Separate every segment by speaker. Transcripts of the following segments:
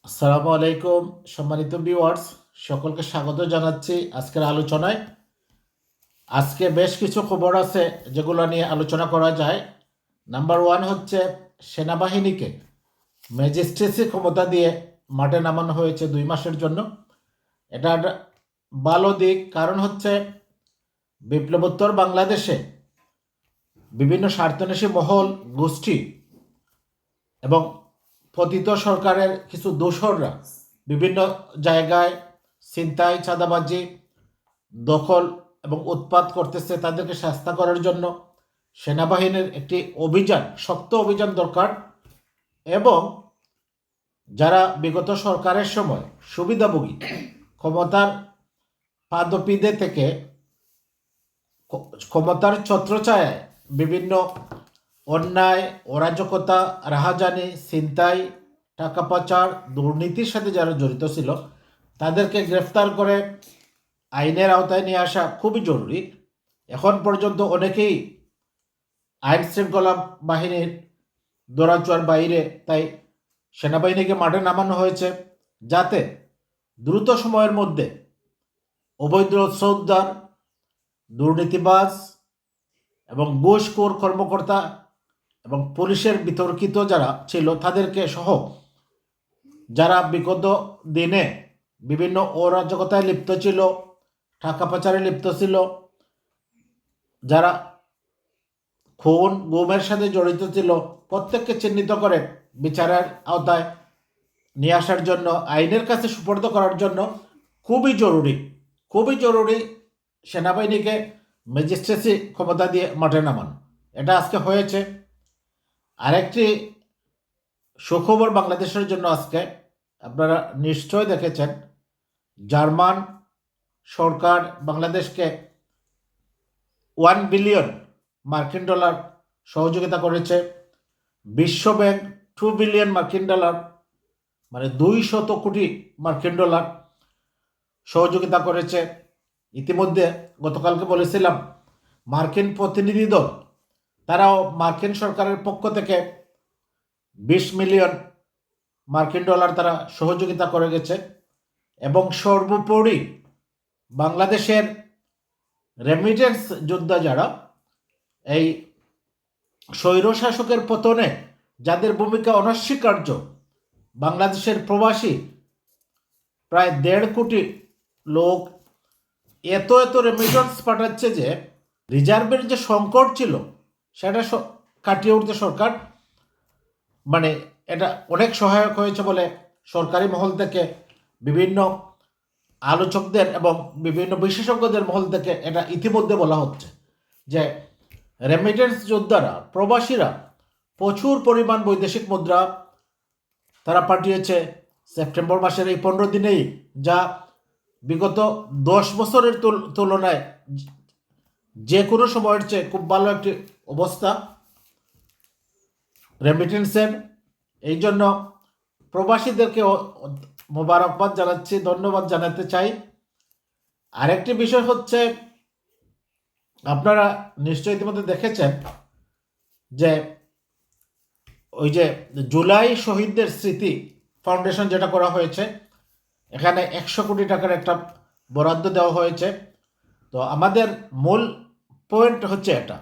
Speaker 1: আসসালামু আলাইকুম সম্মানিত ভিউয়ার্স, সকলকে স্বাগত জানাচ্ছি আজকের আলোচনায়। আজকে বেশ কিছু খবর আছে যেগুলো নিয়ে আলোচনা করা যায়। নাম্বার ওয়ান হচ্ছে সেনাবাহিনীকে ম্যাজিস্ট্রেসি ক্ষমতা দিয়ে মাঠে নামানো হয়েছে 2 মাসের জন্য। এটা একটা ভালো দিক, কারণ হচ্ছে বিপ্লবোত্তর বাংলাদেশে বিভিন্ন স্বার্থন্বেষী মহল, গোষ্ঠী এবং পতিত সরকারের কিছু দোসররা বিভিন্ন জায়গায় ছিনতাই, চাঁদাবাজি, দখল এবং উৎপাত করতেছে। তাদেরকে শাস্তি করার জন্য সেনাবাহিনীর একটি অভিযান, শক্ত অভিযান দরকার। এবং যারা বিগত সরকারের সময় সুবিধাভোগী, ক্ষমতার পাদপীঠে থেকে ক্ষমতার ছত্রছায়ায় বিভিন্ন অন্যায়, অরাজকতা, রাহাজানি, ছিনতাই, টাকা পাচার, দুর্নীতির সাথে যারা জড়িত ছিল তাদেরকে গ্রেফতার করে আইনের আওতায় নিয়ে আসা খুবই জরুরি। এখন পর্যন্ত অনেকেই আইন শৃঙ্খলা বাহিনীর দৌরাচুয়ার বাইরে, তাই সেনাবাহিনীকে মাঠে নামানো হয়েছে যাতে দ্রুত সময়ের মধ্যে অবৈধ অস্ত্র, দুর্নীতিবাজ এবং ঘুষখোর কর্মকর্তা এবং পুলিশের বিতর্কিত যারা ছিল তাদেরকে সহ যারা বিগত দিনে বিভিন্ন অরাজকতায় লিপ্ত ছিল, টাকা পাচারে লিপ্ত ছিল, যারা খুন গুমের সাথে জড়িত ছিল, প্রত্যেককে চিহ্নিত করে বিচারের আওতায় নিয়ে আসার জন্য, আইনের কাছে সুপর্দ করার জন্য খুবই জরুরি, খুবই জরুরি সেনাবাহিনীকে ম্যাজিস্ট্রেসি ক্ষমতা দিয়ে মাঠে নামানো। এটা আজকে হয়েছে। আরেকটি সুখবর বাংলাদেশের জন্য আজকে, আপনারা নিশ্চয় দেখেছেন, জার্মান সরকার বাংলাদেশকে $1 বিলিয়ন মার্কিন ডলার সহযোগিতা করেছে। বিশ্বব্যাংক $2 বিলিয়ন মানে 200 কোটি মার্কিন ডলার সহযোগিতা করেছে। ইতিমধ্যে গতকালকে বলেছিলাম, মার্কিন প্রতিনিধি দল তারাও মার্কিন সরকারের পক্ষ থেকে $20 মিলিয়ন মার্কিন ডলার তারা সহযোগিতা করে গেছে। এবং সর্বোপরি বাংলাদেশের রেমিটেন্স যোদ্ধা যারা, এই স্বৈরশাসকের পতনে যাদের ভূমিকা অনস্বীকার্য, বাংলাদেশের প্রবাসী প্রায় 1.5 কোটি লোক এত এত রেমিটেন্স পাঠাচ্ছে যে রিজার্ভের যে সংকট ছিল সেটা কাটিয়ে উঠতে সরকার, মানে এটা অনেক সহায়ক হয়েছে বলে সরকারি মহল থেকে, বিভিন্ন আলোচকদের এবং বিভিন্ন বিশেষজ্ঞদের মহল থেকে এটা ইতিমধ্যে বলা হচ্ছে যে রেমিটেন্স যোদ্ধারা, প্রবাসীরা প্রচুর পরিমাণ বৈদেশিক মুদ্রা তারা পাঠিয়েছে সেপ্টেম্বর মাসের এই 15 দিনেই, যা বিগত 10 বছরের তুলনায় যে কোনো সময়ের চেয়ে খুব ভালো একটি অবস্থা রেমিটেন্সের। এই জন্য প্রবাসীদেরকে মোবারকবাদ জানাচ্ছি, ধন্যবাদ জানাতে চাই। আরেকটি বিষয় হচ্ছে, আপনারা নিশ্চয়ই ইতিমধ্যে দেখেছেন যে ওই যে জুলাই শহীদদের স্মৃতি ফাউন্ডেশন যেটা করা হয়েছে, এখানে 100 কোটি টাকার একটা বরাদ্দ দেওয়া হয়েছে। তো আমাদের মূল পয়েন্ট হচ্ছে এটা,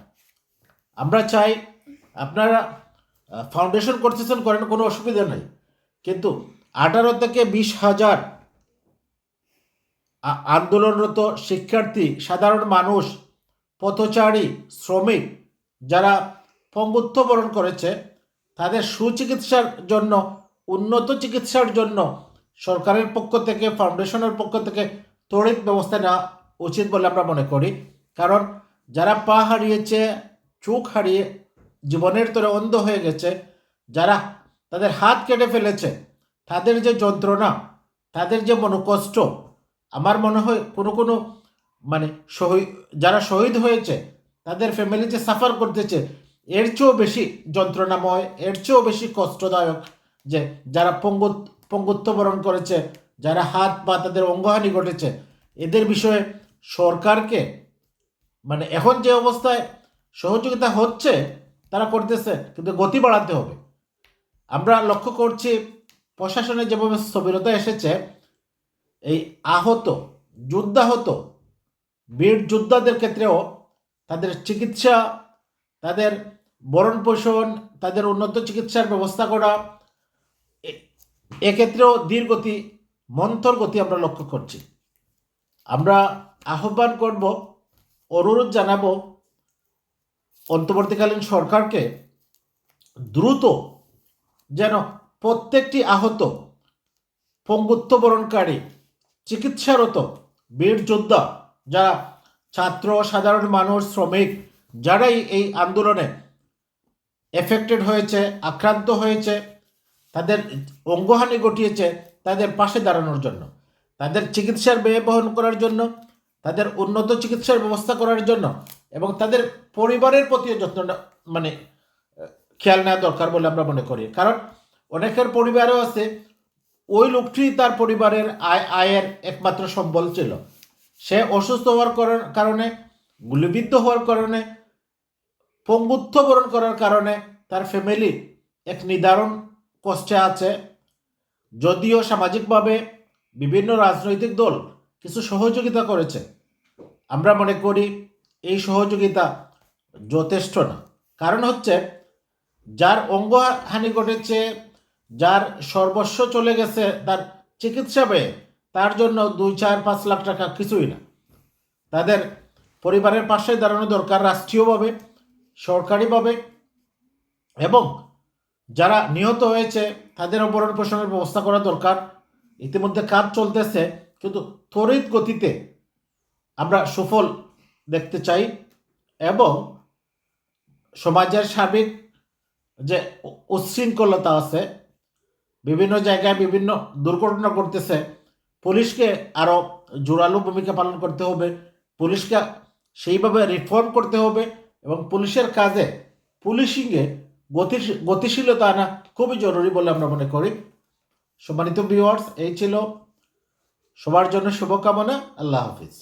Speaker 1: আমরা চাই আপনারা ফাউন্ডেশন করতেছেন, করেন, কোনো অসুবিধা নেই, কিন্তু 18 থেকে 20 হাজার আন্দোলনরত শিক্ষার্থী, সাধারণ মানুষ, পথচারী, শ্রমিক যারা পঙ্গুত্ব বরণ করেছে তাদের সুচিকিৎসার জন্য, উন্নত চিকিৎসার জন্য সরকারের পক্ষ থেকে, ফাউন্ডেশনের পক্ষ থেকে তড়িৎ ব্যবস্থা নেওয়া উচিত বলে আমরা মনে করি। কারণ যারা পা হারিয়েছে, চোখ হারিয়ে জীবনের তরে অন্ধ হয়ে গেছে, যারা তাদের হাত কেটে ফেলেছে, তাদের যে যন্ত্রণা, তাদের যে মনোকষ্ট, আমার মনে হয় কোনো কোনো মানে যারা শহীদ হয়েছে তাদের ফ্যামিলি যে সাফার করতেছে, এর চেয়েও বেশি যন্ত্রণাময়, এর চেয়েও বেশি কষ্টদায়ক যে যারা পঙ্গুত্ব বরণ করেছে, যারা হাত পা তাদের অঙ্গহানি ঘটেছে, এদের বিষয়ে সরকারকে, মানে এখন যে অবস্থায় সহযোগিতা হচ্ছে তারা করতেছে, কিন্তু গতি বাড়াতে হবে। আমরা লক্ষ্য করছি প্রশাসনে যেভাবে স্থবিরতা এসেছে, এই আহত, যুদ্ধাহত বীর যোদ্ধাদের ক্ষেত্রেও তাদের চিকিৎসা, তাদের ভরণ পোষণ, তাদের উন্নত চিকিৎসার ব্যবস্থা করা, এক্ষেত্রেও ধীর গতি, মন্থর গতি আমরা লক্ষ্য করছি। আমরা আহ্বান করব, অনুরোধ জানাবো অন্তর্বর্তীকালীন সরকারকে দ্রুত যেন প্রত্যেকটি আহত, পঙ্গুত্ববরণকারী, চিকিৎসারত বীর যোদ্ধা, যারা ছাত্র, সাধারণ মানুষ, শ্রমিক, যারাই এই আন্দোলনে এফেক্টেড হয়েছে, আক্রান্ত হয়েছে, তাদের অঙ্গহানি ঘটিয়েছে, তাদের পাশে দাঁড়ানোর জন্য, তাদের চিকিৎসার ব্যয় বহন করার জন্য, তাদের উন্নত চিকিৎসার ব্যবস্থা করার জন্য এবং তাদের পরিবারের প্রতিও যত্ন মানে খেয়াল নেওয়া দরকার বলে আমরা মনে করি। কারণ অনেকের পরিবারও আছে, ওই লোকটি তার পরিবারের আয়ের একমাত্র সম্বল ছিল। সে অসুস্থ হওয়ার কারণে, গুলিবিদ্ধ হওয়ার কারণে, পঙ্গুত্ব বরণ করার কারণে তার ফ্যামিলি এক নিদারুণ কষ্টে আছে। যদিও সামাজিকভাবে বিভিন্ন রাজনৈতিক দল কিছু সহযোগিতা করেছে, আমরা মনে করি এই সহযোগিতা যথেষ্ট না। কারণ হচ্ছে, যার অঙ্গহানি ঘটেছে, যার সর্বস্ব চলে গেছে তার চিকিৎসা ব্যয়ে, তার জন্য 2, 4, 5 লাখ টাকা কিছুই না। তাদের পরিবারের পাশে দাঁড়ানো দরকার রাষ্ট্রীয়ভাবে, সরকারিভাবে, এবং যারা নিহত হয়েছে তাদের ভরণ পোষণের ব্যবস্থা করা দরকার। ইতিমধ্যে কাজ চলতেছে, কিন্তু ত্বরিত গতিতে আমরা সুফল দেখতে চাই এবং সমাজের সার্বিক যে উচ্ছৃঙ্খলতা আছে, বিভিন্ন জায়গায় বিভিন্ন দুর্ঘটনা ঘটতেছে, পুলিশকে আরও জোরালো ভূমিকা পালন করতে হবে, পুলিশকে সেইভাবে রিফর্ম করতে হবে এবং পুলিশের কাজে, পুলিশিংয়ে গতিশীলতা আনা খুবই জরুরি বলে আমরা মনে করি। সম্মানিত ভিউয়ার্স, এই ছিল সবার জন্য শুভকামনা। আল্লাহ হাফিজ।